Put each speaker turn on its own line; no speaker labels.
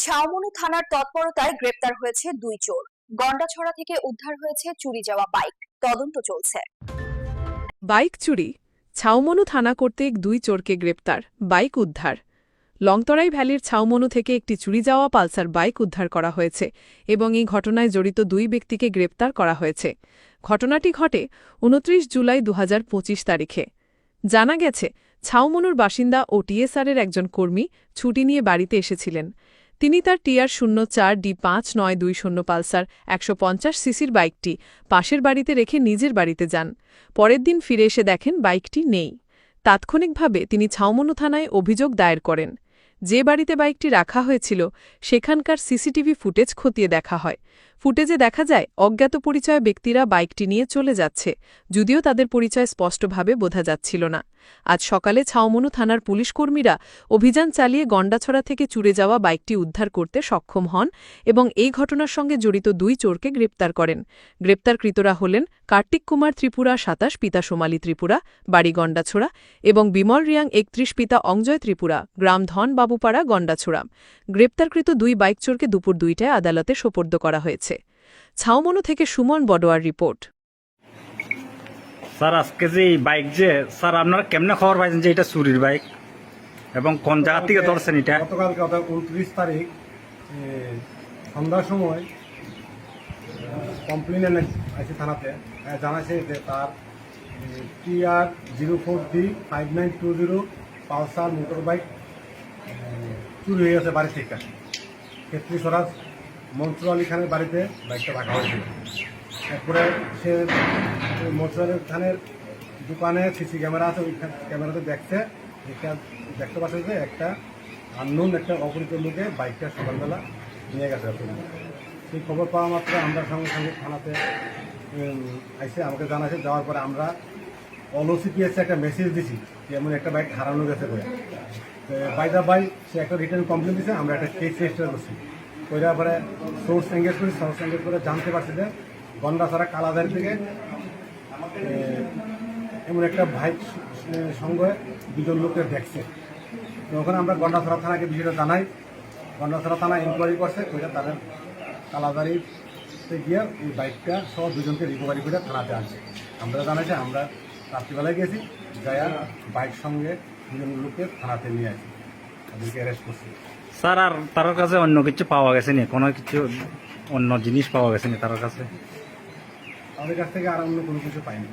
ছাউমনু থানার তৎপরতায় গ্রেপ্তার হয়েছে দুই চোর। গন্ডাছড়া থেকে উদ্ধার হয়েছে চুরি যাওয়া বাইক। তদন্ত চলছে।
বাইক চুরি, ছাউমনু থানা কর্তৃক দুই চোরকে গ্রেপ্তার, বাইক উদ্ধার। লংতরাই ভ্যালির ছাউমনু থেকে একটি চুরি যাওয়া পালসার বাইক উদ্ধার করা হয়েছে এবং এই ঘটনায় জড়িত দুই ব্যক্তিকে গ্রেপ্তার করা হয়েছে। ঘটনাটি ঘটে ২৯ জুলাই ২০২৫ তারিখে। জানা গেছে, ছাউমনুর বাসিন্দা ও টিএসআরের একজন কর্মী ছুটি নিয়ে বাড়িতে এসেছিলেন। তিনি তার TR04D5920 পালসার ১৫০ সিসির বাইকটি পাশের বাড়িতে রেখে নিজের বাড়িতে যান। পরের দিন ফিরে এসে দেখেন বাইকটি নেই। তাৎক্ষণিকভাবে তিনি ছাউমনু থানায় অভিযোগ দায়ের করেন। যে বাড়িতে বাইকটি রাখা হয়েছিল সেখানকার সিসিটিভি ফুটেজ খতিয়ে দেখা হয়। ফুটেজে দেখা যায় অজ্ঞাত পরিচয় ব্যক্তিরা বাইকটি নিয়ে চলে যাচ্ছে, যদিও তাদের পরিচয় স্পষ্টভাবে বোঝা যাচ্ছিল না। আজ সকালে ছাউমনু থানার পুলিশ কর্মীরা অভিযান চালিয়ে গন্ডাছড়া থেকে চুরে যাওয়া বাইকটি উদ্ধার করতে সক্ষম হন এবং এই ঘটনার সঙ্গে জড়িত দুই চোরকে গ্রেপ্তার করেন। গ্রেপ্তারকৃতরা হলেন কার্তিক কুমার ত্রিপুরা ২৭ পিতা সোমালী ত্রিপুরা, বাড়ি গন্ডাছড়া, এবং বিমল রিয়াং ৩১ পিতা অঞ্জয় ত্রিপুরা, গ্রাম ধন বাবুপাড়া গন্ডাছড়া। গ্রেপ্তারকৃত দুই বাইক চোরকে দুপুর ২টায় আদালতে সোপর্দ করা হয়েছে। ছাউমনু থেকে সুমন বড়োয়ার রিপোর্ট।
স্যার, আজকে যে বাইক স্যার আপনারা কেমনে খবর পাইছেন যে এটা চুরির বাইক এবং কোন জায়গা থেকে ধরছেন এটা?
গতকালকে 29 তারিখ সন্ধ্যার সময় কমপ্লেন আছে থানাতে, জানাচ্ছে যে তার TR04D5920 পালসার মোটর বাইক চুরি হয়ে গেছে বাড়ি থেকে। ক্ষেত্রী স্বরাজ মনসুর আলী খানের বাড়িতে বাইকটা রাখা হয়েছিল। তারপরে সে মনসুর আলী খানের দোকানে সিসি ক্যামেরা আছে, ওই ক্যামেরাতে দেখতে পাচ্ছে যে একটা আননোন একটা অপরিচিত লোকে বাইকটা সকালবেলা নিয়ে গেছে। সেই খবর পাওয়া মাত্র আমরা সঙ্গে সঙ্গে থানাতে আইসে আমাকে জানাইছে। যাওয়ার পরে আমরা OCPS একটা মেসেজ দিছি যে এমন একটা বাইক হারানো গেছে বলে। বাই দা বাই সে একটা রিটার্ন কমপ্লেন দিয়েছে, আমরা একটা কেস রেজিস্টার করছি। ওইটার পরে সোর্স এঙ্গেজ করে জানতে পারছি যে গন্ডাছড়া কালাদারি থেকে এমন একটা বাইক সঙ্গে দুজন লোকের দেখছে। তো ওখানে আমরা গন্ডাছড়া থানাকে বিষয়টা জানাই। গন্ডাছড়া থানা ইনকোয়ারি করছে, ওইটা তাদের কালাদারিতে গিয়ে এই বাইকটা সহ দুজনকে রিকভারি করে থানাতে আনছে। আমরা জানাইছে, আমরা রাত্রিবেলায় গেছি, যাইয়া বাইক সঙ্গে দুজন লোককে থানাতে নিয়ে আসি, তাদেরকে অ্যারেস্ট করছি।
স্যার, আর তার কাছে অন্য কিছু পাওয়া গেছে নি? কোনো কিছু অন্য জিনিস পাওয়া গেছে নি তার কাছে?
তাদের কাছ থেকে আর অন্য কোনো কিছু পাইনি।